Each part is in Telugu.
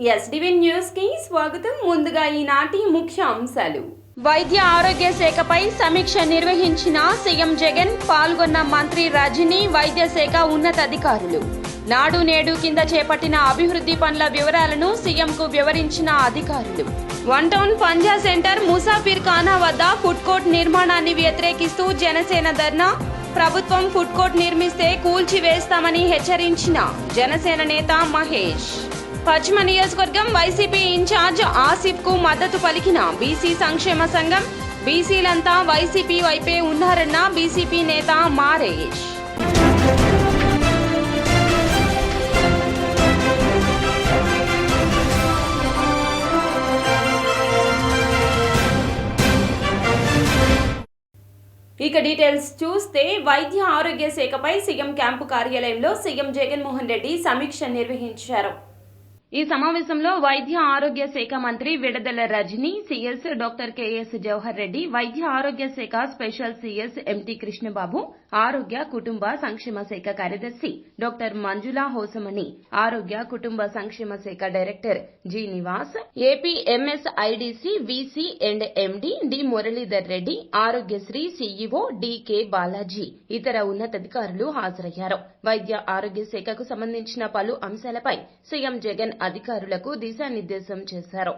ఎస్డివిన్ న్యూస్ కి స్వాగతం. ముందుగా ఈనాటి ముఖ్య అంశాలు. వైద్య ఆరోగ్య శాఖపై సమీక్ష నిర్వహించిన సీఎం జగన్, పాల్గొన్న మంత్రి రజనీ, వైద్య శాఖ ఉన్నతాధికారులు. నాడు నేడు కింద చేపట్టిన అభివృద్ధి పనుల వివరాలను సీఎంకు వివరించిన అధికారులు. వన్ టౌన్ పంజా సెంటర్ ముసాఫిర్ ఖానా వద్ద ఫుడ్ కోర్ట్ నిర్మాణాన్ని వ్యతిరేకిస్తూ జనసేన ధర్నా. ప్రభుత్వం ఫుడ్ కోర్ట్ నిర్మిస్తే కూల్చివేస్తామని హెచ్చరించిన జనసేన నేత మహేష్. పశ్చిమ నియోజకవర్గం వైసీపీ ఇన్ఛార్జ్ ఆసిఫ్ కు మద్దతు పలికిన బీసీ సంక్షేమ సంఘం. బీసీలంతా వైసీపీ వైపే ఉన్నారన్న బీసీపీ నేత మారేష్. ఇక డీటెయిల్స్ చూస్తే, వైద్య ఆరోగ్య శాఖపై సీఎం క్యాంపు కార్యాలయంలో సీఎం జగన్మోహన్ రెడ్డి సమీక్ష నిర్వహించారు. ఈ సమావేశంలో వైద్య ఆరోగ్య శాఖ మంత్రి Vidadala Rajini, CS doctor KS Jawahar Reddy, వైద్య ఆరోగ్య శాఖ స్పెషల్ సీఎస్ ఎంటీ కృష్ణబాబు, ఆరోగ్య కుటుంబ సంక్షేమ శాఖ కార్యదర్శి డాక్టర్ మంజులా హోసమణి, ఆరోగ్య కుటుంబ సంక్షేమ శాఖ director G Nivas, APMS IDC VC and MD D Muralidhar Reddy, Aarogyasri CEO DK Balaji, ఇతర ఉన్నతాధికారులు హాజరయ్యారు. వైద్య ఆరోగ్య శాఖకు సంబంధించిన పలు అంశాలపై సీఎం జగన్ అధికారులకు దిశానిర్దేశం చేశారు.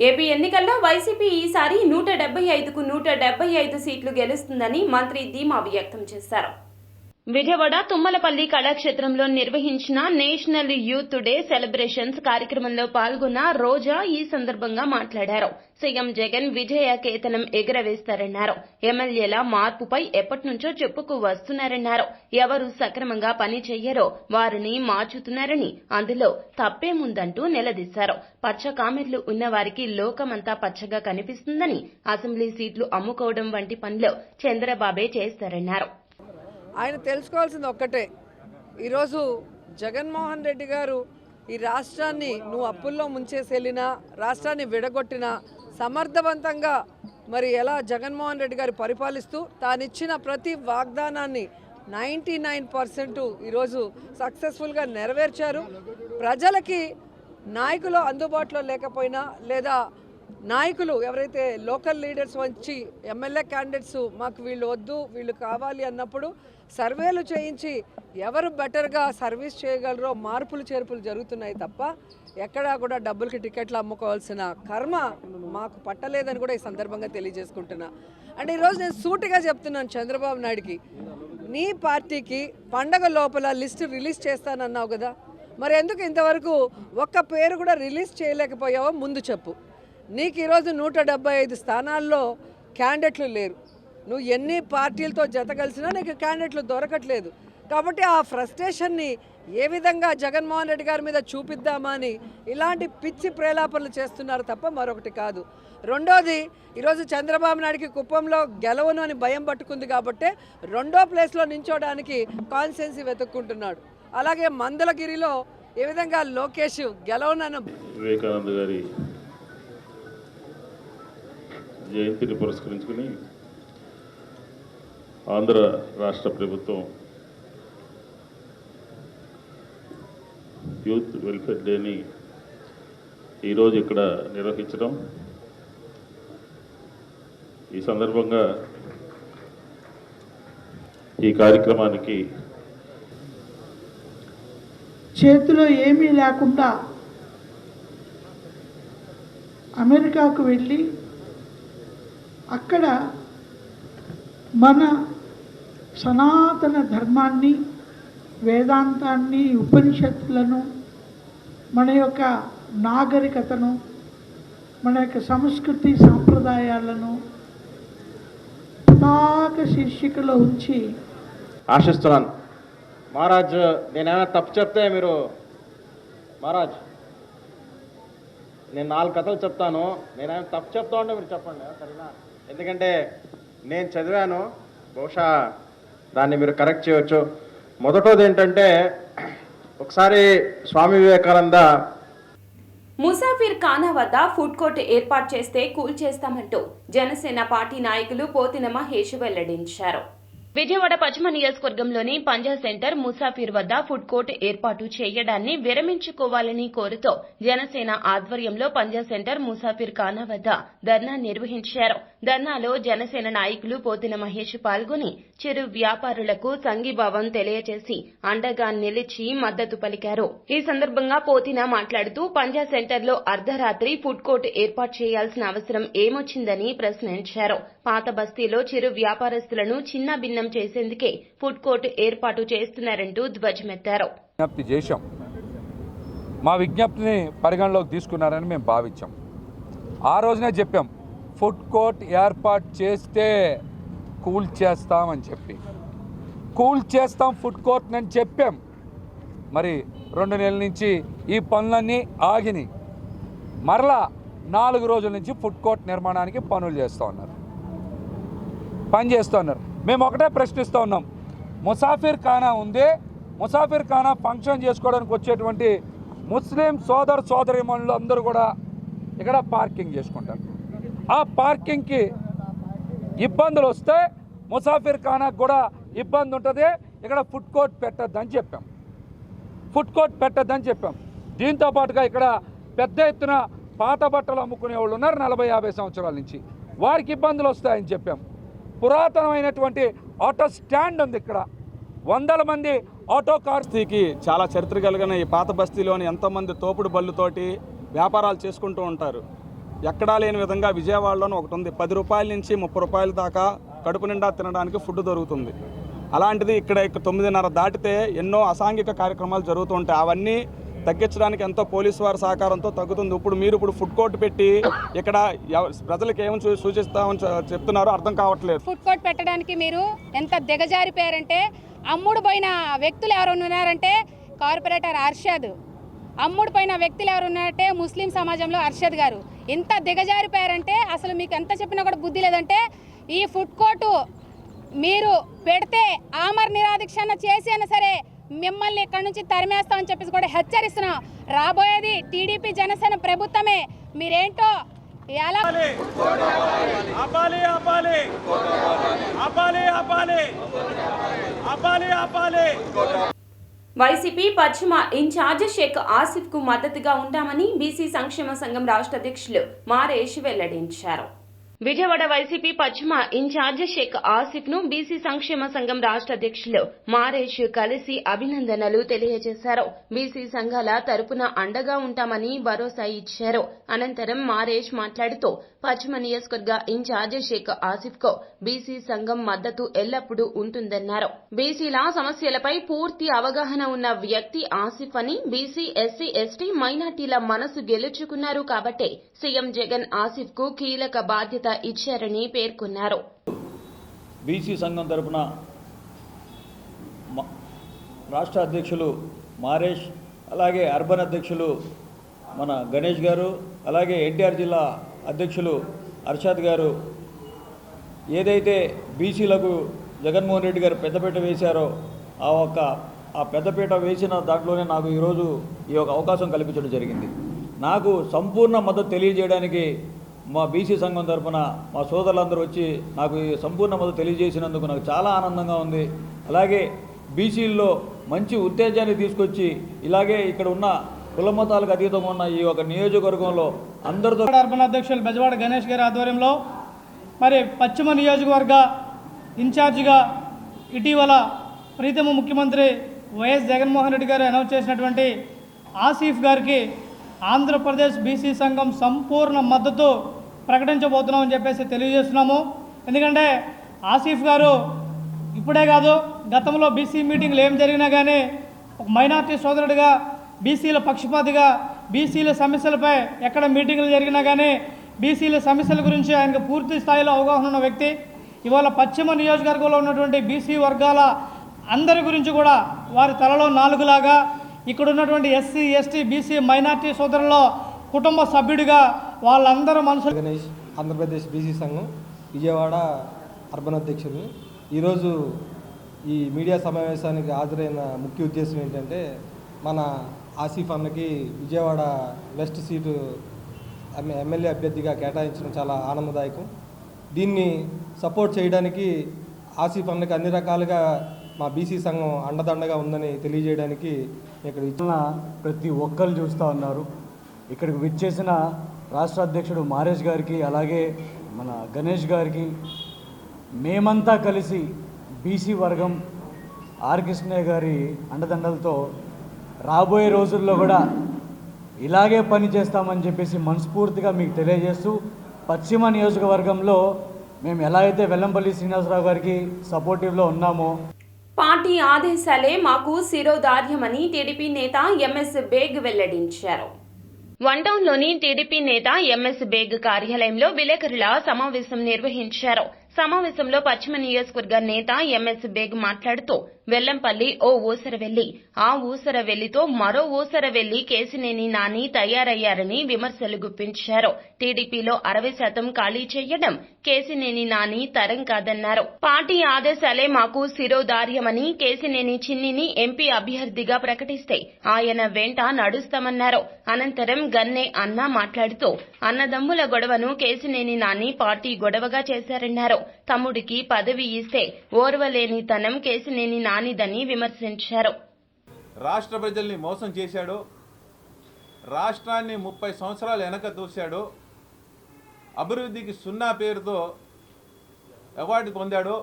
ఏపీ ఎన్నికల్లో వైసీపీ ఈసారి 175కు 175 సీట్లు గెలుస్తుందని మంత్రి ధీమా వ్యక్తం చేశారు. విజయవాడ తుమ్మలపల్లి కళాక్షేత్రంలో నిర్వహించిన నేషనల్ యూత్ డే సెలబ్రేషన్స్ కార్యక్రమంలో పాల్గొన్న రోజా ఈ సందర్భంగా మాట్లాడారు. సీఎం జగన్ విజయ కేతనం ఎగురవేస్తారన్నారు. ఎమ్మెల్యేల మార్పుపై ఎప్పటినుంచో చెప్పుకు వస్తున్నారన్నారు. ఎవరు సక్రమంగా పని చెయ్యరో వారిని మార్చుతున్నారని, అందులో తప్పేముందంటూ నిలదీశారు. పచ్చ కామెర్లు ఉన్నవారికి లోకమంతా పచ్చగా కనిపిస్తుందని, అసెంబ్లీ సీట్లు అమ్ముకోవడం వంటి పనులు చంద్రబాబే చేస్తారన్నారు. ఆయన తెలుసుకోవాల్సింది ఒక్కటే, ఈరోజు జగన్మోహన్ రెడ్డి గారు ఈ రాష్ట్రాన్ని నువ్వు అప్పుల్లో ముంచేసి వెళ్ళినా, రాష్ట్రాన్ని విడగొట్టినా సమర్థవంతంగా మరి ఎలా జగన్మోహన్ రెడ్డి గారు పరిపాలిస్తూ తానిచ్చిన ప్రతి వాగ్దానాన్ని 99% ఈరోజు సక్సెస్ఫుల్గా నెరవేర్చారు. ప్రజలకి నాయకులు అందుబాటులో లేకపోయినా, లేదా నాయకులు ఎవరైతే లోకల్ లీడర్స్ వచ్చి ఎమ్మెల్యే క్యాండిడేట్స్ మాకు వీళ్ళు వద్దు వీళ్ళు కావాలి అన్నప్పుడు సర్వేలు చేయించి ఎవరు బెటర్గా సర్వీస్ చేయగలరో మార్పులు చేర్పులు జరుగుతున్నాయి తప్ప ఎక్కడా కూడా డబ్బులకి టికెట్లు అమ్ముకోవాల్సిన కర్మ మాకు పట్టలేదని కూడా ఈ సందర్భంగా తెలియజేసుకుంటున్నా. అంటే ఈరోజు నేను సూటిగా చెప్తున్నాను చంద్రబాబు నాయుడుకి, నీ పార్టీకి పండగ లోపల లిస్టు రిలీజ్ చేస్తానన్నావు కదా, మరి ఎందుకు ఇంతవరకు ఒక్క పేరు కూడా రిలీజ్ చేయలేకపోయావో ముందు చెప్పు. నీకు ఈరోజు 175 స్థానాల్లో క్యాండిడేట్లు లేరు. నువ్వు ఎన్ని పార్టీలతో జత కలిసినా నీకు క్యాండిడేట్లు దొరకట్లేదు. కాబట్టి ఆ ఫ్రస్ట్రేషన్ని ఏ విధంగా జగన్మోహన్ రెడ్డి గారి మీద చూపిద్దామా అని ఇలాంటి పిచ్చి ప్రేలాపనలు చేస్తున్నారు తప్ప మరొకటి కాదు. రెండోది, ఈరోజు చంద్రబాబు నాయుడికి కుప్పంలో గెలవను అని భయం పట్టుకుంది కాబట్టి 2వ ప్లేస్లో నించోడానికి కాన్స్టిట్యుయెన్సీ వెతుక్కుంటున్నాడు. అలాగే మందలగిరిలో ఏ విధంగా లోకేష్ గెలవనన్న వివేకానంద గారి జయంతిని పురస్కరించుకుని ఆంధ్ర రాష్ట్ర ప్రభుత్వం యూత్ వెల్ఫేర్ డేని ఈరోజు ఇక్కడ నిర్వహించడం, ఈ సందర్భంగా ఈ కార్యక్రమానికి చేతిలో ఏమీ లేకుండా అమెరికాకు వెళ్ళి అక్కడ మన సనాతన ధర్మాన్ని, వేదాంతాన్ని, ఉపనిషత్తులను, మన యొక్క నాగరికతను, మన యొక్క సంస్కృతి సాంప్రదాయాలను పతాక శీర్షికలో ఉంచి ఆశిస్తున్నాను. మహారాజ్ నేనేమైనా తప్పు చెప్తే మీరు మహారాజ్, నేను 4 కథలు చెప్తాను. నేనేం తప్పు చెప్తా ఉంటే మీరు చెప్పండి, సరేనా? ఎందుకంటే నేను చదివాను, బహుశా దాన్ని మీరు కరెక్ట్ చేయవచ్చు. మొదటోది ఏంటంటే, ఒకసారి స్వామి వివేకానంద ముసాఫిర్ ఖానా వద్ద ఫుడ్ కోర్ట్ ఏర్పాటు చేస్తే కూల్చేస్తామంటూ జనసేన పార్టీ నాయకులు పోతిన మహేష్ వెల్లడించారు. విజయవాడ పశ్చిమ నియోజకవర్గంలోని పంజా సెంటర్ ముసాఫిర్ వద్ద ఫుడ్ కోర్ట్ ఏర్పాటు చేయడాన్ని విరమించుకోవాలని కోరుతూ జనసేన ఆధ్వర్యంలో పంజా సెంటర్ ముసాఫిర్ ఖానా వద్ద ధర్నా నిర్వహించారు. ధర్నాలో జనసేన నాయకులు పోతిన మహేష్ పాల్గొని చిరు వ్యాపారులకు సంఘీభావం తెలియజేసి అండగా నిలిచి మద్దతు పలికారు. ఈ సందర్భంగా పోతిన మాట్లాడుతూ పంజా సెంటర్లో అర్ధరాత్రి ఫుడ్ కోర్ట్ ఏర్పాటు చేయాల్సిన అవసరం ఏమొచ్చిందని ప్రశ్నించారు. పాత బస్తీలో చిరు వ్యాపారస్తులను చిన్న భిన్నం చేసేందుకే ఫుడ్ కోర్ట్ ఏర్పాటు చేస్తున్నారంటూ ధ్వజమెత్తారు. విజ్ఞప్తి చేశాం, మా విజ్ఞప్తిని పరిగణలోకి తీసుకున్నారని మేము భావించాం. ఆ రోజునే చెప్పాం, ఫుడ్ కోర్ట్ ఏర్పాటు చేస్తే కూల్ చేస్తామని చెప్పి, కూల్ చేస్తాం ఫుడ్ కోర్ట్ అని చెప్పాం. మరి 2 నెలల నుంచి ఈ పనులన్నీ ఆగినాయి. మరలా 4 రోజుల నుంచి ఫుడ్ కోర్ట్ నిర్మాణానికి పనులు చేస్తూ ఉన్నారు, పని చేస్తూ ఉన్నారు. మేము ఒకటే ప్రశ్నిస్తూ ఉన్నాం, ముసాఫిర్ ఖానా ఉంది, ముసాఫిర్ ఖానా ఫంక్షన్ చేసుకోవడానికి వచ్చేటువంటి ముస్లిం సోదరీమణులు అందరూ కూడా ఇక్కడ పార్కింగ్ చేసుకుంటారు. ఆ పార్కింగ్కి ఇబ్బందులు వస్తే ముసాఫిర్ ఖానాకు కూడా ఇబ్బంది ఉంటుంది. ఇక్కడ ఫుడ్ కోర్ట్ పెట్టద్దని చెప్పాం, ఫుడ్ కోర్ట్ పెట్టద్దని చెప్పాం. దీంతో పాటుగా ఇక్కడ పెద్ద ఎత్తున పాత బట్టలు అమ్ముకునే వాళ్ళు ఉన్నారు 40-50 సంవత్సరాల నుంచి, వారికి ఇబ్బందులు వస్తాయని చెప్పాం. పురాతనమైనటువంటి ఆటో స్టాండ్ ఉంది, ఇక్కడ 100 మంది ఆటో కార్స్కి చాలా చరిత్ర కలిగిన ఈ పాత బస్తీలోని ఎంతోమంది తోపుడు బళ్ళుతోటి వ్యాపారాలు చేసుకుంటూ ఉంటారు. ఎక్కడా లేని విధంగా విజయవాడలోనే ఒకటి ఉంది. 10 రూపాయల నుంచి 30 రూపాయల దాకా కడుపు నిండా తినడానికి ఫుడ్ దొరుకుతుంది. అలాంటిది ఇక్కడ 9:30 దాటితే ఎన్నో అసాంఘిక కార్యక్రమాలు జరుగుతూ ఉంటాయి. అవన్నీ తగ్గించడానికి ఎంతో పోలీసు వారి సహకారంతో తగ్గుతుంది. ఇప్పుడు ఫుడ్ కోర్ట్ పెట్టి ఇక్కడ ప్రజలకు ఏమని సూచిస్తామని చెప్తున్నారో అర్థం కావట్లేదు. ఫుడ్ కోర్ట్ పెట్టడానికి మీరు ఎంత దిగజారిపోయారంటే, అమ్ముడు పోయిన వ్యక్తులు ఎవరు ఉన్నారంటే కార్పొరేటర్ అర్షద్, అమ్ముడు పోయిన వ్యక్తులు ఎవరు ఉన్నారంటే ముస్లిం సమాజంలో అర్షద్ గారు. ఎంత దిగజారిపోయారంటే అసలు మీకు ఎంత చెప్పినా కూడా బుద్ధి లేదంటే, ఈ ఫుడ్ కోర్టు మీరు పెడితే ఆమర నిరాదీక్షణ చేసి అయినా సరే మిమ్మల్ని ఇక్కడ నుంచి తరిమేస్తామని చెప్పేసి కూడా హెచ్చరిస్తున్నాం. రాబోయేది టీడీపీ జనసేన ప్రభుత్వమే. మీరేంటో ఎలా వైసీపీ పశ్చిమ ఇన్ఛార్జ్ షేక్ ఆసిఫ్ కు మద్దతుగా ఉంటామని బీసీ సంక్షేమ సంఘం రాష్ట్ర అధ్యక్షులు మారేష్ వెల్లడించారు. విజయవాడ వైసీపీ పశ్చిమ ఇన్ఛార్జ్ షేక్ ఆసిఫ్ ను బీసీ సంక్షేమ సంఘం రాష్ట్ర అధ్యక్షులు మారేష్ కలిసి అభినందనలు తెలియజేశారు. బీసీ సంఘాల తరపున అండగా ఉంటామని భరోసా ఇచ్చారు. అనంతరం మారేష్ మాట్లాడుతూ పశ్చిమ నియోజకవర్గ ఇన్ఛార్జ్ షేక్ ఆసిఫ్ కు బీసీ సంఘం మద్దతు ఎల్లప్పుడూ ఉంటుందన్నారు. బీసీల సమస్యలపై పూర్తి అవగాహన ఉన్న వ్యక్తి ఆసిఫ్ అని, బీసీ, ఎస్సీ, ఎస్టీ, మైనార్టీల మనసు గెలుచుకున్నారు కాబట్టే సీఎం జగన్ ఆసిఫ్ కు కీలక బాధ్యత ఇచ్చారని పేర్కొన్నారు. బీసీ సంఘం తరపున రాష్ట్ర అధ్యక్షులు మారేష్, అలాగే అర్బన్ అధ్యక్షులు మన గణేష్ గారు, అలాగే ఎన్టీఆర్ జిల్లా అధ్యక్షులు అర్షద్ గారు ఏదైతే బీసీలకు జగన్మోహన్ రెడ్డి గారు పెద్దపీట వేశారో ఆ పెద్దపీట వేసిన దాంట్లోనే నాకు ఈరోజు ఈ యొక్క అవకాశం కల్పించడం జరిగింది. నాకు సంపూర్ణ మద్దతు తెలియజేయడానికి మా బీసీ సంఘం తరఫున మా సోదరులందరూ వచ్చి నాకు ఈ సంపూర్ణ మద్దతు తెలియజేసినందుకు నాకు చాలా ఆనందంగా ఉంది. అలాగే బీసీల్లో మంచి ఉత్తేజాన్ని తీసుకొచ్చి ఇలాగే ఇక్కడ ఉన్న కుల మతాలకు అతీతంగా ఉన్న ఈ ఒక నియోజకవర్గంలో అందరితో అర్బన్ అధ్యక్షులు బెజవాడ గణేష్ గారి ఆధ్వర్యంలో మరి పశ్చిమ నియోజకవర్గ ఇన్ఛార్జిగా ఇటీవల ప్రీతమ ముఖ్యమంత్రి వైఎస్ జగన్మోహన్ రెడ్డి గారు అనౌన్స్ చేసినటువంటి ఆసిఫ్ గారికి ఆంధ్రప్రదేశ్ బీసీ సంఘం సంపూర్ణ మద్దతు ప్రకటించబోతున్నామని చెప్పేసి తెలియజేస్తున్నాము. ఎందుకంటే ఆసిఫ్ గారు ఇప్పుడే కాదు, గతంలో బీసీ మీటింగ్లు ఏం జరిగినా కానీ ఒక మైనార్టీ సోదరుడిగా, బీసీల పక్షపాతిగా, బీసీల సమస్యలపై ఎక్కడ మీటింగ్లు జరిగినా కానీ బీసీల సమస్యల గురించి ఆయనకు పూర్తి స్థాయిలో అవగాహన ఉన్న వ్యక్తి. ఇవాళ పశ్చిమ నియోజకవర్గంలో ఉన్నటువంటి బీసీ వర్గాల అందరి గురించి కూడా వారి తలలో నాలుగులాగా ఇక్కడ ఉన్నటువంటి ఎస్సీ ఎస్టీ బీసీ మైనార్టీ సోదరుల్లో కుటుంబ సభ్యుడిగా వాళ్ళందరూ మనసు. గణేష్, ఆంధ్రప్రదేశ్ బీసీ సంఘం విజయవాడ అర్బన్ అధ్యక్షుడిని. ఈరోజు ఈ మీడియా సమావేశానికి హాజరైన ముఖ్య ఉద్దేశం ఏంటంటే, మన ఆసిఫ్ అన్నకి విజయవాడ వెస్ట్ సీటు ఎమ్మెల్యే అభ్యర్థిగా కేటాయించడం చాలా ఆనందదాయకం. దీన్ని సపోర్ట్ చేయడానికి ఆసిఫ్ అన్నకి అన్ని రకాలుగా మా బీసీ సంఘం అండదండగా ఉందని తెలియజేయడానికి ఇక్కడ ఇచ్చిన ప్రతి ఒక్కరు చూస్తూ ఉన్నారు. ఇక్కడికి విచ్చేసిన రాష్ట్ర అధ్యక్షుడు మారేష్ గారికి, అలాగే మన గణేష్ గారికి, మేమంతా కలిసి బీసీ వర్గం ఆర్ కృష్ణయ్య గారి అండదండలతో రాబోయే రోజుల్లో కూడా ఇలాగే పని చేస్తామని చెప్పేసి మనస్ఫూర్తిగా మీకు తెలియజేస్తూ, పశ్చిమ నియోజకవర్గంలో మేము ఎలా అయితే వెల్లంపల్లి శ్రీనివాసరావు గారికి సపోర్టివ్లో ఉన్నామో, పార్టీ ఆదేశాలే మాకు శిరోధార్యమని టీడీపీ నేత ఎంఎస్ బేగ్ వెల్లడించారు. వన్ టౌన్లోని టీడీపీ నేత ఎంఎస్ బేగ్ కార్యాలయంలో విలేకరుల సమావేశం నిర్వహించారు. సమావేశంలో పశ్చిమ నియోజకవర్గ నేత ఎంఎస్ బేగ్ మాట్లాడుతూ, వెల్లంపల్లి ఓ ఊసరవెల్లి, ఆ ఊసరవెల్లితో మరో ఊసరవెల్లి కేశినేని నాని తయారయ్యారని విమర్శలు గుప్పించారు. టీడీపీలో 60% ఖాళీ చేయడం కేశినేని నాని తరం కాదన్నారు. పార్టీ ఆదేశాలే మాకు శిరోధార్యమని, కేశినేని చిన్నిని ఎంపీ అభ్యర్థిగా ప్రకటిస్తే ఆయన వెంట నడుస్తామన్నారు. అనంతరం గన్నే అన్న మాట్లాడుతూ, అన్నదమ్ముల గొడవను కేశినేని నాని పార్టీ గొడవగా చేశారన్నారు. తమ్ముడికి పదవి ఇస్తే ఓర్వలేనితనం కేశినేని నానిదని విమర్శించారు. రాష్ట్ర ప్రజల్ని మోసం చేశాడు, రాష్ట్రాన్ని 30 సంవత్సరాలు వెనక దూశాడు, అభివృద్ధికి 0 పేరుతో అవార్డు పొందాడు.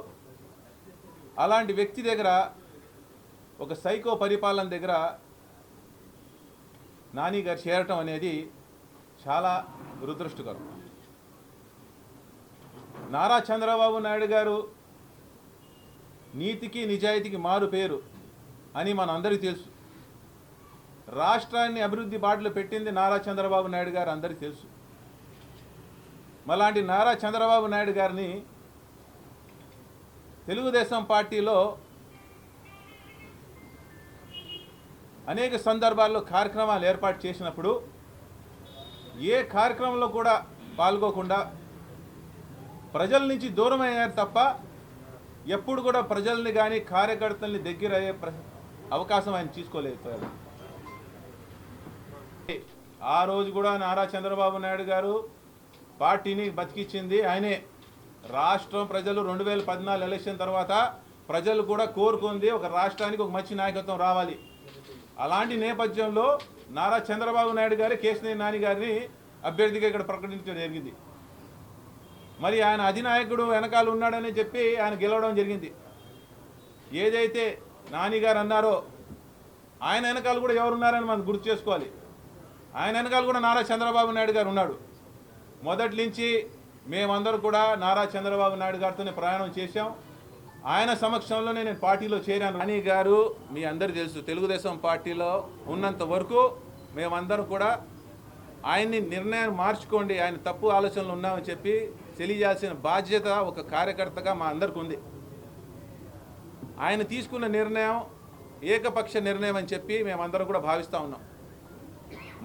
అలాంటి వ్యక్తి దగ్గర, ఒక సైకో పరిపాలన దగ్గర నాని గారు చేరటం అనేది చాలా దురదృష్టకరం. నారా చంద్రబాబు నాయుడు గారు నీతికి నిజాయితీకి మారు పేరు అని మనందరికీ తెలుసు. రాష్ట్రాన్ని అభివృద్ధి బాటలో పెట్టింది నారా చంద్రబాబు నాయుడు గారు అందరికీ తెలుసు. మలాంటి నారా చంద్రబాబు నాయుడు గారిని తెలుగుదేశం పార్టీలో అనేక సందర్భాల్లో కార్యక్రమాలు ఏర్పాటు చేసినప్పుడు ఏ కార్యక్రమంలో కూడా పాల్గొకుండా ప్రజల నుంచి దూరం అయ్యారు తప్ప ఎప్పుడు కూడా ప్రజల్ని కానీ కార్యకర్తల్ని దగ్గర అయ్యే అవకాశం ఆయన తీసుకోలేకపోయారు. ఆ రోజు కూడా నారా చంద్రబాబు నాయుడు గారు పార్టీని బతికించింది ఆయనే. రాష్ట్రం ప్రజలు 2014 ఎలక్షన్ తర్వాత ప్రజలు కూడా కోరుకుంది ఒక రాష్ట్రానికి ఒక మంచి నాయకత్వం రావాలి. అలాంటి నేపథ్యంలో నారా చంద్రబాబు నాయుడు గారు కేశినేని నాని గారిని అభ్యర్థిగా ఇక్కడ ప్రకటించడం జరిగింది. మరి ఆయన అధినాయకుడు వెనకాల ఉన్నాడని చెప్పి ఆయన గెలవడం జరిగింది. ఏదైతే నాని గారు అన్నారో ఆయన వెనకాల కూడా ఎవరున్నారని మనం గుర్తు చేసుకోవాలి. ఆయన వెనకాల కూడా నారా చంద్రబాబు నాయుడు గారు ఉన్నాడు. మొదటి నుంచి మేమందరూ కూడా నారా చంద్రబాబు నాయుడు గారితోనే ప్రయాణం చేశాం. ఆయన సమక్షంలోనే నేను పార్టీలో చేరాను. నాని గారు మీ అందరికీ తెలుసు, తెలుగుదేశం పార్టీలో ఉన్నంత వరకు మేమందరం కూడా ఆయన్ని నిర్ణయం మార్చుకోండి, ఆయన తప్పు ఆలోచనలు ఉన్నామని చెప్పి తెలియజేయాల్సిన బాధ్యత ఒక కార్యకర్తగా మా అందరికీ ఉంది. ఆయన తీసుకున్న నిర్ణయం ఏకపక్ష నిర్ణయం అని చెప్పి మేమందరం కూడా భావిస్తూ ఉన్నాం.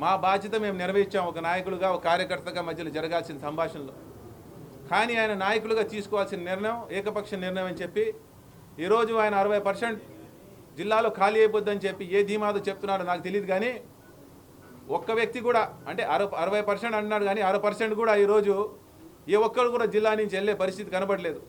మా బాధ్యత మేము నెరవేర్చాం ఒక నాయకులుగా, ఒక కార్యకర్తగా మధ్యలో జరగాల్సిన సంభాషణలో. కానీ ఆయన నాయకులుగా తీసుకోవాల్సిన నిర్ణయం ఏకపక్ష నిర్ణయం అని చెప్పి ఈరోజు ఆయన 60% జిల్లాలో ఖాళీ అయిపోద్దని చెప్పి ఏ ధీమాతో చెప్తున్నాడో నాకు తెలియదు. కానీ ఒక్క వ్యక్తి కూడా, అంటే 60% అంటున్నాడు కానీ 60% కూడా ఈరోజు ఏ ఒక్కరు కూడా జిల్లా నుంచి వెళ్ళే పరిస్థితి కనబడలేదు.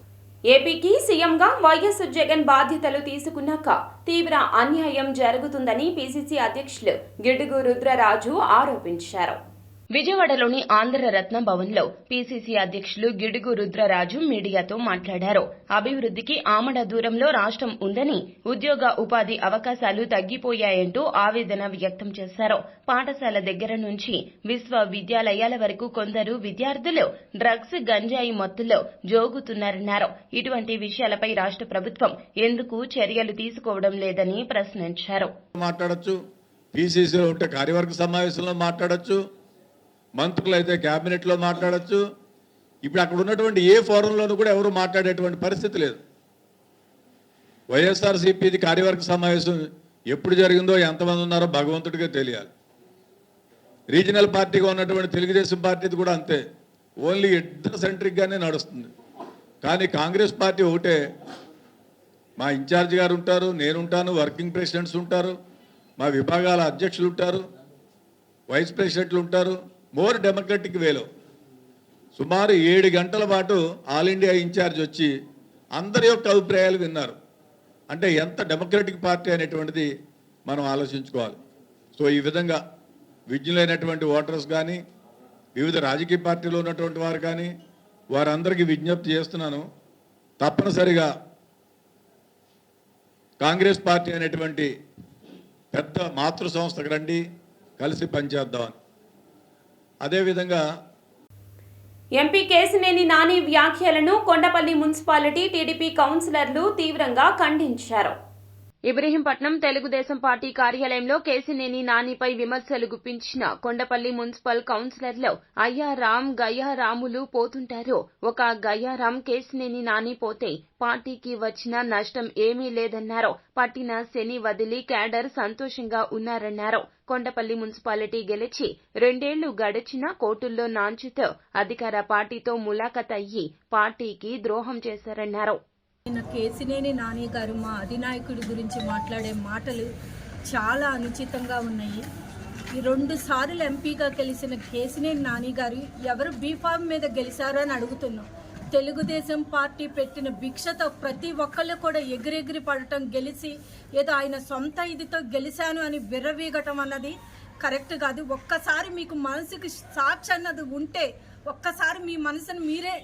ఏపీకి సీఎంగా వైఎస్ జగన్ బాధ్యతలు తీసుకున్నాక తీవ్ర అన్యాయం జరుగుతుందని పీసీసీ అధ్యక్షులు గిడుగు రుద్రరాజు ఆరోపించారు. విజయవాడలోని ఆంధ్రరత్న భవన్లో పీసీసీ అధ్యక్షులు గిడుగు రుద్రరాజు మీడియాతో మాట్లాడారు. అభివృద్ధికి ఆమడ దూరంలో రాష్ట్రం ఉందని, ఉద్యోగ ఉపాధి అవకాశాలు తగ్గిపోయాయంటూ ఆవేదన వ్యక్తం చేశారు. పాఠశాల దగ్గర నుంచి విశ్వవిద్యాలయాల వరకు కొందరు విద్యార్థులు డ్రగ్స్, గంజాయి మత్తులో జోగుతున్నారన్నారు. ఇటువంటి విషయాలపై రాష్ట్ర ప్రభుత్వం ఎందుకు చర్యలు తీసుకోవడం లేదని ప్రశ్నించారు. మాట్లాడొచ్చు, పీసీసీలో ఉంటే కార్యవర్గ సమావేశంలో మాట్లాడొచ్చు, మంత్రులు అయితే క్యాబినెట్లో మాట్లాడచ్చు. ఇప్పుడు అక్కడ ఉన్నటువంటి ఏ ఫోరంలోనూ కూడా ఎవరు మాట్లాడేటువంటి పరిస్థితి లేదు. వైఎస్ఆర్సీపీది కార్యవర్గ సమావేశం ఎప్పుడు జరిగిందో ఎంతమంది ఉన్నారో భగవంతుడికే తెలియాలి. రీజనల్ పార్టీగా ఉన్నటువంటి తెలుగుదేశం పార్టీది కూడా అంతే, ఓన్లీ ఇద్దరు సెంట్రిక్గానే నడుస్తుంది. కానీ కాంగ్రెస్ పార్టీ ఒకటే, మా ఇన్ఛార్జ్ గారు ఉంటారు, నేనుంటాను, వర్కింగ్ ప్రెసిడెంట్స్ ఉంటారు, మా విభాగాల అధ్యక్షులు ఉంటారు, వైస్ ప్రెసిడెంట్లు ఉంటారు. మోర్ డెమోక్రటిక్ వేలో సుమారు 7 గంటల పాటు ఆల్ ఇండియా ఇన్ఛార్జ్ వచ్చి అందరి యొక్క అభిప్రాయాలు విన్నారు. అంటే ఎంత డెమోక్రటిక్ పార్టీ అనేటువంటిది మనం ఆలోచించుకోవాలి. సో ఈ విధంగా విజ్ఞులైనటువంటి ఓటర్స్ కానీ, వివిధ రాజకీయ పార్టీలో ఉన్నటువంటి వారు కానీ, వారందరికీ విజ్ఞప్తి చేస్తున్నాను, తప్పనిసరిగా కాంగ్రెస్ పార్టీ అనేటువంటి పెద్ద మాతృ సంస్థకు రండి, కలిసి పనిచేద్దామని. అదేవిధంగా ఎంపీ కేశినేని నాని వ్యాఖ్యలను కొండపల్లి మున్సిపాలిటీ టీడీపీ కౌన్సిలర్లు తీవ్రంగా ఖండించారు. ఇబ్రహీంపట్నం తెలుగుదేశం పార్టీ కార్యాలయంలో కేశినేని నానిపై విమర్శలు గుప్పించిన కొండపల్లి మున్సిపల్ కౌన్సిలర్లు అయ్యారాం గయ్యారాములు పోతుంటారు. ఒక గయ్యారాం కేశినేని నాని పోతే పార్టీకి వచ్చిన నష్టం ఏమీ లేదన్నారు. పట్టిన శని వదిలి క్యాడర్ సంతోషంగా ఉన్నారన్నారు. కొండపల్లి మున్సిపాలిటీ గెలిచి 2 ఏళ్లు గడిచినా కోర్టుల్లో నాంచుతో అధికార పార్టీతో ములాఖత్ అయ్యి పార్టీకి ద్రోహం చేశారన్నారు. కేశినేని నాని గారు మా అధినాయకుడి గురించి మాట్లాడే మాటలు చాలా అనుచితంగా ఉన్నాయి. ఈ 2 సార్లు ఎంపీగా గెలిచిన కేశినేని నాని గారు ఎవరు బీఫామ్ మీద గెలిచారు అని అడుగుతున్నాం. తెలుగుదేశం పార్టీ పెట్టిన భిక్షతో ప్రతి ఒక్కళ్ళు కూడా ఎగిరెగిరి పడటం, గెలిచి ఏదో ఆయన సొంత ఇదితో గెలిచాను అని విర్రవీగటం అన్నది కరెక్ట్ కాదు. ఒక్కసారి మీకు మనసుకి సాక్షి అన్నది ఉంటే ఒక్కసారి మీ మనసును మీరే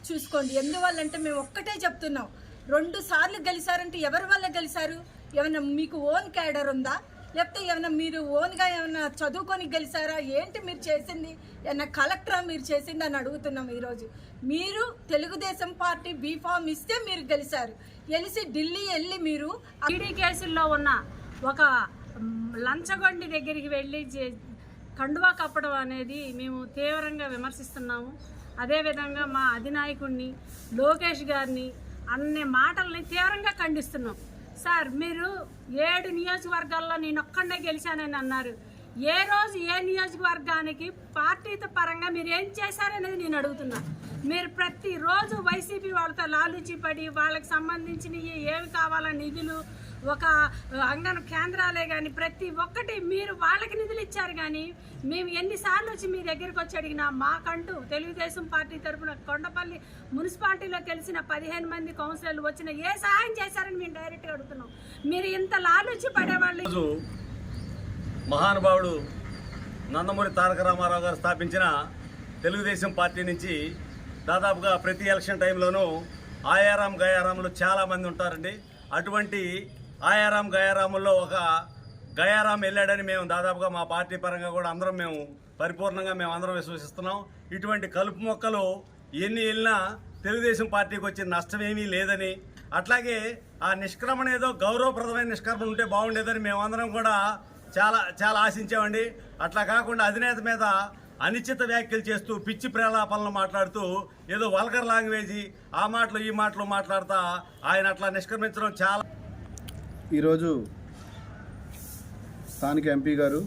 చూసుకోండి. ఎందువల్లంటే మేము ఒక్కటే చెప్తున్నాం, 2 సార్లు గెలిచారంటే ఎవరి వల్ల గెలిచారు? ఏమైనా మీకు ఓన్ క్యాడర్ ఉందా? లేకపోతే ఏమైనా మీరు ఓన్గా ఏమైనా చదువుకొని గెలిచారా? ఏంటి మీరు చేసింది? ఏమైనా కలెక్టరా మీరు చేసింది అని అడుగుతున్నాం. ఈరోజు మీరు తెలుగుదేశం పార్టీ బీఫామ్ ఇస్తే మీరు గెలిచారు. గెలిచి ఢిల్లీ వెళ్ళి మీరు ఈడీ కేసుల్లో ఉన్న ఒక లంచగొండి దగ్గరికి వెళ్ళి కండువా కప్పడం అనేది మేము తీవ్రంగా విమర్శిస్తున్నాము. అదేవిధంగా మా అధినాయకుడిని లోకేష్ గారిని అనే మాటల్ని తీవ్రంగా ఖండిస్తున్నాం. సార్, మీరు 7 నియోజకవర్గాల్లో నేను ఒక్కడే గెలిచానని అన్నారు. ఏ రోజు ఏ నియోజకవర్గానికి పార్టీతో పరంగా మీరు ఏం చేశారనేది నేను అడుగుతున్నా. మీరు ప్రతిరోజు వైసీపీ వాళ్ళతో లాలూచి పడి వాళ్ళకి సంబంధించినవి ఏమి కావాలా నిధులు, ఒక అంగన కేంద్రాలే కానీ ప్రతి ఒక్కటి మీరు వాళ్ళకి నిధులు ఇచ్చారు. కానీ మేము ఎన్నిసార్లు వచ్చి మీ దగ్గరికి వచ్చి అడిగినా మాకంటూ తెలుగుదేశం పార్టీ తరఫున కొండపల్లి మున్సిపాలిటీలో తెలిసిన 15 మంది కౌన్సిలర్లు వచ్చిన ఏ సహాయం చేశారని మేము డైరెక్ట్గా అడుగుతున్నాం. మీరు ఇంత లాలూచి పడేవాళ్ళు. మహానుభావుడు నందమూరి తారక రామారావు గారు స్థాపించిన తెలుగుదేశం పార్టీ నుంచి దాదాపుగా ప్రతి ఎలక్షన్ టైంలోనూ ఆయారాం గయారాములు చాలామంది ఉంటారండి. అటువంటి ఆయారాం గయారాముల్లో ఒక గయారాం వెళ్ళాడని మేము దాదాపుగా మా పార్టీ పరంగా కూడా అందరం మేము పరిపూర్ణంగా మేము అందరం విశ్వసిస్తున్నాం. ఇటువంటి కలుపు మొక్కలు ఎన్ని వెళ్ళినా తెలుగుదేశం పార్టీకి వచ్చిన నష్టం ఏమీ లేదని, అట్లాగే ఆ నిష్క్రమణ ఏదో గౌరవప్రదమైన నిష్క్రమణ ఉంటే బాగుండేదని మేమందరం కూడా చాలా ఆశించామండి. అట్లా కాకుండా అధినేత మీద అనిశ్చిత వ్యాఖ్యలు చేస్తూ పిచ్చి ప్రేలాపనలు మాట్లాడుతూ ఏదో వల్గర్ లాంగ్వేజీ ఆ మాటలు ఈ మాటలు మాట్లాడుతా ఆయన అట్లా నిష్క్రమించడం చాలా. ఈరోజు స్థానిక ఎంపీ గారు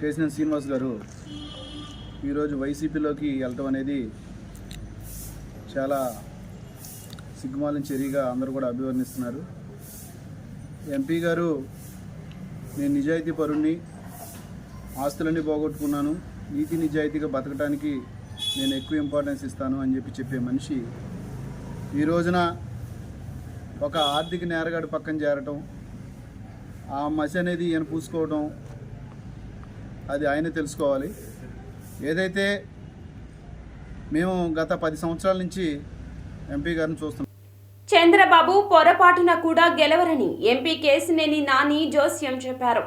కేశినేని శ్రీనివాస్ గారు ఈరోజు వైసీపీలోకి వెళ్ళటం అనేది చాలా సిగ్గుమాలిన చర్యగా అందరూ కూడా అభివర్ణిస్తున్నారు. ఎంపీ గారు, నేను నిజాయితీ పరుణ్ణి, ఆస్తులన్నీ పోగొట్టుకున్నాను, నీతి నిజాయితీగా బతకడానికి నేను ఎక్కువ ఇంపార్టెన్స్ ఇస్తాను అని చెప్పే మనిషి ఈ రోజున ఒక ఆర్థిక నేరగాడు పక్కన చేరటం, ఆ మసి అనేది ఈయన పూసుకోవడం, అది ఆయన తెలుసుకోవాలి. ఏదైతే మేము గత 10 సంవత్సరాల నుంచి ఎంపీ గారిని చూస్తున్నాం. చంద్రబాబు పొరపాటున కూడా గెలవరని ఎంపీ కేశినేని నాని జోస్యం చెప్పారు.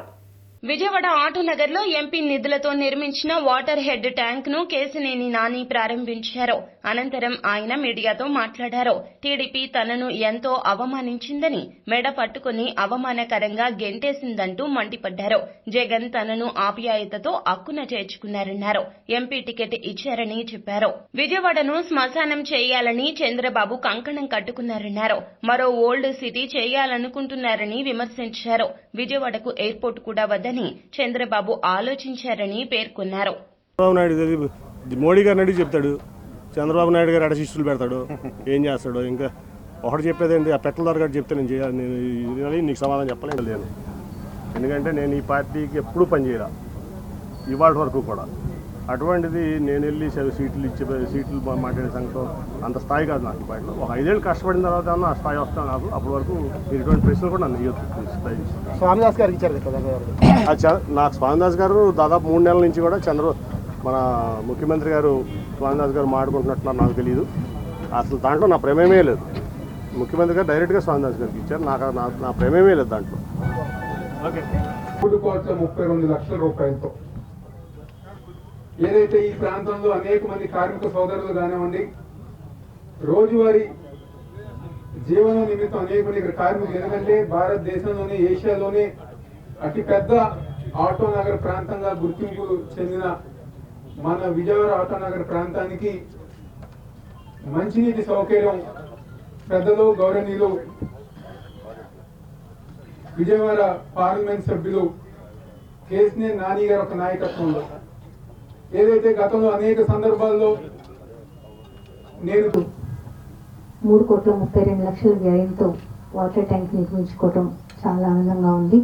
విజయవాడ ఆటోనగర్లో ఎంపీ నిధులతో నిర్మించిన వాటర్ హెడ్ ట్యాంక్ ను కేశినేని నాని ప్రారంభించారు. అనంతరం ఆయన మీడియాతో మాట్లాడారు. టీడీపీ తనను ఎంతో అవమానించిందని, మెడ పట్టుకుని అవమానకరంగా గెంటేసిందంటూ మండిపడ్డారు. జగన్ తనను ఆప్యాయతతో అక్కున చేర్చుకున్నారన్నారు. ఎంపీ టికెట్ ఇచ్చారని చెప్పారు. విజయవాడను శ్మశానం చేయాలని చంద్రబాబు కంకణం కట్టుకున్నారన్నారు. మరో ఓల్డ్ సిటీ చేయాలనుకుంటున్నారని విమర్శించారు. విజయవాడకు ఎయిర్పోర్ట్ కూడా వద్దని చంద్రబాబు ఆలోచించారని పేర్కొన్నారు. చంద్రబాబు నాయుడు మోడీ గారిని అడిగి చెప్తాడు, చంద్రబాబు నాయుడు గారు అడశిష్యులు పెడతాడు, ఏం చేస్తాడు. ఇంకా ఒకటి చెప్పేదండి, ఆ పెట్టల ద్వారా చెప్తే నేను చేయాలి, నేను నీకు సమాధానం చెప్పలేను లేను. ఎందుకంటే నేను ఈ పార్టీకి ఎప్పుడూ పనిచేయాలి, ఇవాళ వరకు కూడా. అటువంటిది నేను వెళ్ళి సీట్లు మాట్లాడే సంగతి అంత స్థాయి కాదు నాకు. ఈ పార్టీలో ఒక 5 ఏళ్ళు కష్టపడిన తర్వాత ఆ స్థాయి వస్తాను. నాకు అప్పటి వరకు ఇటువంటి ప్రశ్నలు కూడా నన్ను ఇవ్వద్దు. స్థాయి స్వామిదాస్ గారికి ఇచ్చారు కదా, నాకు స్వామిదాస్ గారు దాదాపు 3 నెలల నుంచి కూడా మన ముఖ్యమంత్రి గారు స్వామిదాస్ గారు మాట్లాడుకుంటున్నట్టున్నారు. నాకు తెలియదు, అసలు దాంట్లో నా ప్రమేయమే లేదు. ముఖ్యమంత్రి గారు డైరెక్ట్గా స్వామిదాస్ గారికి ఇచ్చారు. నా ప్రమేయమే లేదు దాంట్లో. ఓకే, 3,32 లక్షల రూపాయలతో ఏదైతే ఈ ప్రాంతంలో అనేక మంది కార్మిక సోదరులు కానివ్వండి, రోజువారీ జీవనం నిమిత్తం అనేక మంది ఇక్కడ కార్మికులు, ఎందుకంటే భారతదేశంలోనే ఏషియాలోనే అతిపెద్ద ఆటోనగర్ ప్రాంతంగా గుర్తింపు చెందిన మన విజయవాడ ఆటోనగర్ ప్రాంతానికి మంచినీటి సౌకర్యం పెద్దలు గౌరవనీయులు విజయవాడ పార్లమెంట్ సభ్యులు కేశినేని నాని గారి ఒక నాయకత్వంలో, ఏదైతే గతంలో అనేక సందర్భాల్లో నేను 3,32,00,000 వ్యయంతో వాటర్ ట్యాంక్ నిర్మించుకోవడం చాలా ఆనందంగా ఉంది.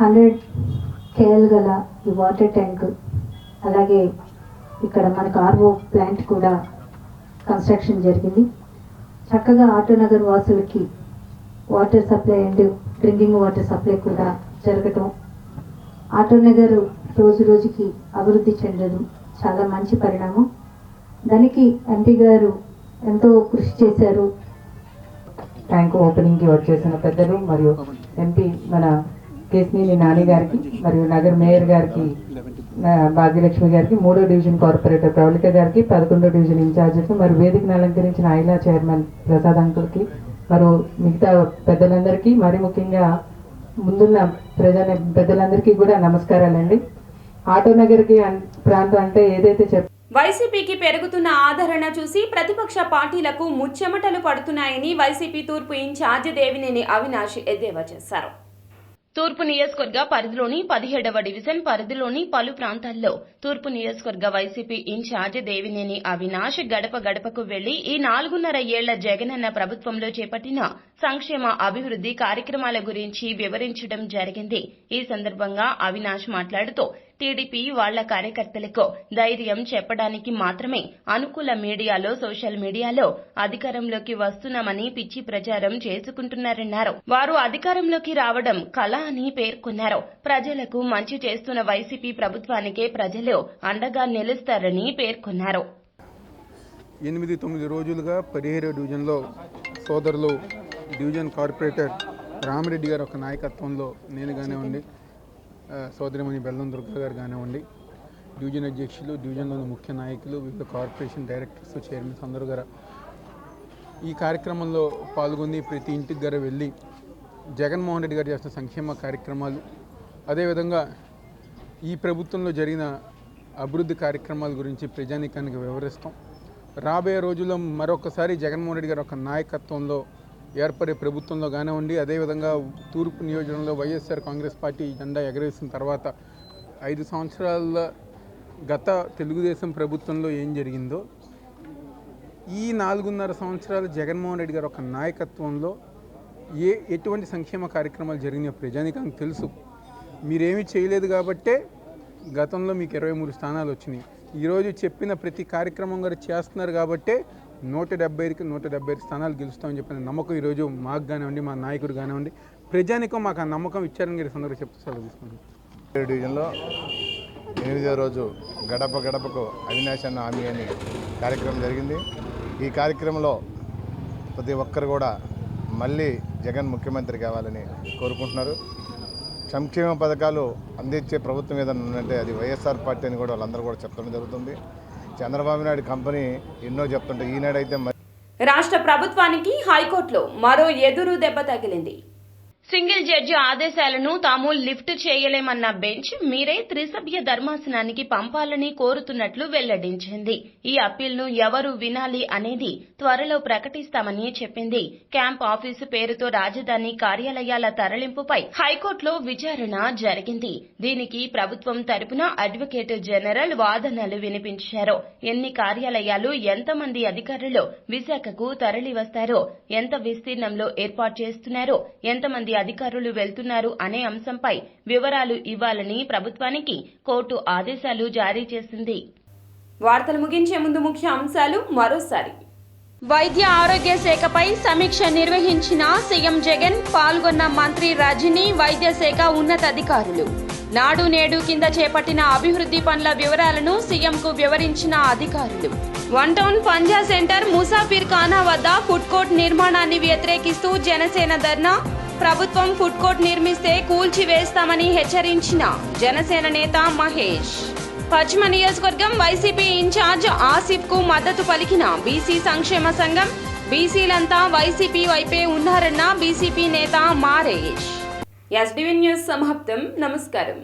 100 KL గల ఈ వాటర్ ట్యాంక్, అలాగే ఇక్కడ మనకు RO ప్లాంట్ కూడా కన్స్ట్రక్షన్ జరిగింది. చక్కగా ఆటోనగర్ వాసులకి water supply and drinking water supply కూడా జరగటం, ఆటోనగర్ రోజు రోజుకి అభివృద్ధి చెందడం చాలా మంచి పరిణామం. దానికి ఎంపీ గారు ఎంతో కృషి చేశారు. ట్యాంక్ ఓపెనింగ్కి వచ్చేసిన పెద్దలు మరియు ఎంపీ మన కేశినేని నాని గారికి మరియు నగర మేయర్ గారికి భాగ్యలక్ష్మి గారికి, 3వ డివిజన్ కార్పొరేటర్ ప్రవళిక గారికి, 11వ డివిజన్ ఇన్ఛార్జికి, మరియు వేదికను అలంకరించిన ఐలా చైర్మన్ ప్రసాద్ అంకుల్కి, మరియు మిగతా పెద్దలందరికీ, మరి ముఖ్యంగా ముందున్న పెద్దలందరికీ కూడా నమస్కారాలండి. ఆటోనగర్కి ప్రాంతం అంటే ఏదైతే వైసీపీకి పెరుగుతున్న ఆదరణ చూసి ప్రతిపక్ష పార్టీలకు ముచ్చెమటలు పడుతున్నాయని వైసీపీ తూర్పు ఇన్ఛార్జ్ దేవినేని అవినాష్ ఎద్దేవా చేశారు. తూర్పు నియోజకవర్గ పరిధిలోని 17వ డివిజన్ పరిధిలోని పలు ప్రాంతాల్లో తూర్పు నియోజకవర్గ వైసీపీ ఇన్ఛార్జ్ దేవినేని అవినాష్ గడప గడపకు వెళ్లి ఈ 4.5 ఏళ్ల జగనన్న ప్రభుత్వంలో చేపట్టిన సంక్షేమ అభివృద్ధి కార్యక్రమాల గురించి వివరించడం జరిగింది. ఈ సందర్భంగా అవినాష్ మాట్లాడుతూ టీడీపీ వాళ్ల కార్యకర్తలకు ధైర్యం చెప్పడానికి మాత్రమే అనుకూల మీడియాలో, సోషల్ మీడియాలో అధికారంలోకి వస్తున్నామని పిచ్చి ప్రచారం చేసుకుంటున్నారన్నారు. వారు అధికారంలోకి రావడం కళ అని పేర్కొన్నారు. ప్రజలకు మంచి చేస్తున్న వైసీపీ ప్రభుత్వానికే ప్రజలు అండగా నిలుస్తారని పేర్కొన్నారు. 8-9 రోజులుగా 17వ డివిజన్లో సోదరులు డివిజన్ కార్పొరేటర్ రామిరెడ్డి గారు ఒక నాయకత్వంలో నేను కానివ్వండి, సోదరిమణి బెల్లం దుర్గా గారు కానివ్వండి, డివిజన్ అధ్యక్షులు, డివిజన్లోని ముఖ్య నాయకులు, వివిధ కార్పొరేషన్ డైరెక్టర్స్, చైర్మన్స్ అందరూ గారు ఈ కార్యక్రమంలో పాల్గొని ప్రతి ఇంటికి గారు వెళ్ళి జగన్మోహన్ రెడ్డి గారు చేస్తున్న సంక్షేమ కార్యక్రమాలు, అదేవిధంగా ఈ ప్రభుత్వంలో జరిగిన అభివృద్ధి కార్యక్రమాల గురించి ప్రజానీకానికి వివరిస్తాం. రాబోయే రోజుల్లో మరొకసారి జగన్మోహన్ రెడ్డి గారు ఒక నాయకత్వంలో ఏర్పడే ప్రభుత్వంలో కానివ్వండి, అదేవిధంగా తూర్పు నియోజకవర్గంలో వైఎస్ఆర్ కాంగ్రెస్ పార్టీ జెండా ఎగరేసిన తర్వాత 5 సంవత్సరాల గత తెలుగుదేశం ప్రభుత్వంలో ఏం జరిగిందో, ఈ 4.5 సంవత్సరాలు జగన్మోహన్ రెడ్డి గారు ఒక నాయకత్వంలో ఎటువంటి సంక్షేమ కార్యక్రమాలు జరిగినాయో ప్రజానీకానికి తెలుసు. మీరేమీ చేయలేదు కాబట్టే గతంలో మీకు 23 స్థానాలు వచ్చినాయి. ఈరోజు చెప్పిన ప్రతి కార్యక్రమం గారు చేస్తున్నారు కాబట్టే 175కి 175 స్థానాలు గెలుస్తామని చెప్పిన నమ్మకం ఈరోజు మాకు కానివ్వండి, మా నాయకుడు కానివ్వండి, ప్రజానికం మాకు ఆ నమ్మకం ఇచ్చారని గారి సందర్భంగా చెప్తూ సెలవు తీసుకున్నాను. డివిజన్లో 8వ రోజు గడప గడపకు అవినాష్ అన్న హామీ అని కార్యక్రమం జరిగింది. ఈ కార్యక్రమంలో ప్రతి ఒక్కరు కూడా మళ్ళీ జగన్ ముఖ్యమంత్రి కావాలని కోరుకుంటున్నారు. సంక్షేమ పథకాలు అందించే ప్రభుత్వం ఏదైనా ఉందంటే అది వైఎస్ఆర్ పార్టీ అని కూడా వాళ్ళందరూ కూడా చెప్పడం జరుగుతుంది. చంద్రబాబు నాయుడు కంపెనీ ఎన్నో చెప్తుంటే ఈనాడైతే రాష్ట్ర ప్రభుత్వానికి హైకోర్టులో మరో ఎదురు దెబ్బ తగిలింది. సింగిల్ జడ్జి ఆదేశాలను తాము లిఫ్ట్ చేయలేమన్న బెంచ్ మీరే త్రిసభ్య ధర్మాసనానికి పంపాలని కోరుతున్నట్లు వెల్లడించింది. ఈ అప్పీల్ను ఎవరు వినాలి అనేది త్వరలో ప్రకటిస్తామని చెప్పింది. క్యాంప్ ఆఫీసు పేరుతో రాజధాని కార్యాలయాల తరలింపుపై హైకోర్టులో విచారణ జరిగింది. దీనికి ప్రభుత్వం తరపున అడ్వకేట్ జనరల్ వాదనలు వినిపించారు. ఎన్ని కార్యాలయాలు, ఎంతమంది అధికారులు విశాఖకు తరలి వస్తారో, ఎంత విస్తీర్ణంలో ఏర్పాటు చేస్తున్నారో, ఎంతమంది అధికారులు వెళ్తున్నారు అనే అంశంపై వివరాలు ఇవ్వాలని ప్రభుత్వానికి కోర్టు ఆదేశాలు జారీ చేసింది. వార్తలు ముగించే ముందు ముఖ్య అంశాలు మరోసారి. వైద్య ఆరోగ్య శాఖపై సమీక్ష నిర్వహించిన సీఎం జగన్, పాల్గొన్న మంత్రి రజనీ, వైద్య శాఖ ఉన్నతాధికారులు. నాడు నేడు కింద చేపట్టిన అభివృద్ధి పనుల వివరాలను సీఎంకు వివరించిన అధికారులు. వన్ టౌన్ పంజా సెంటర్ ముసాఫిర్ ఖానా వద్ద ఫుడ్ కోర్ట్ నిర్మాణాన్ని వ్యతిరేకిస్తూ జనసేన ధర్నా. ప్రభుత్వం ఫుడ్ కోర్ట్ నిర్మిస్తే కూల్చివేస్తామని హెచ్చరించిన జనసేన నేత మహేష్. పశ్చిమ నియోజకవర్గం వైసీపీ ఇన్ఛార్జ్ ఆసిఫ్ కు మద్దతు పలికిన బీసీ సంక్షేమ సంఘం. బీసీలంతా వైసీపీ వైపే ఉన్నారన్న బీసీపీ నేత మారేష్. ఎస్డీవీ న్యూస్ సమాప్తం. నమస్కారం.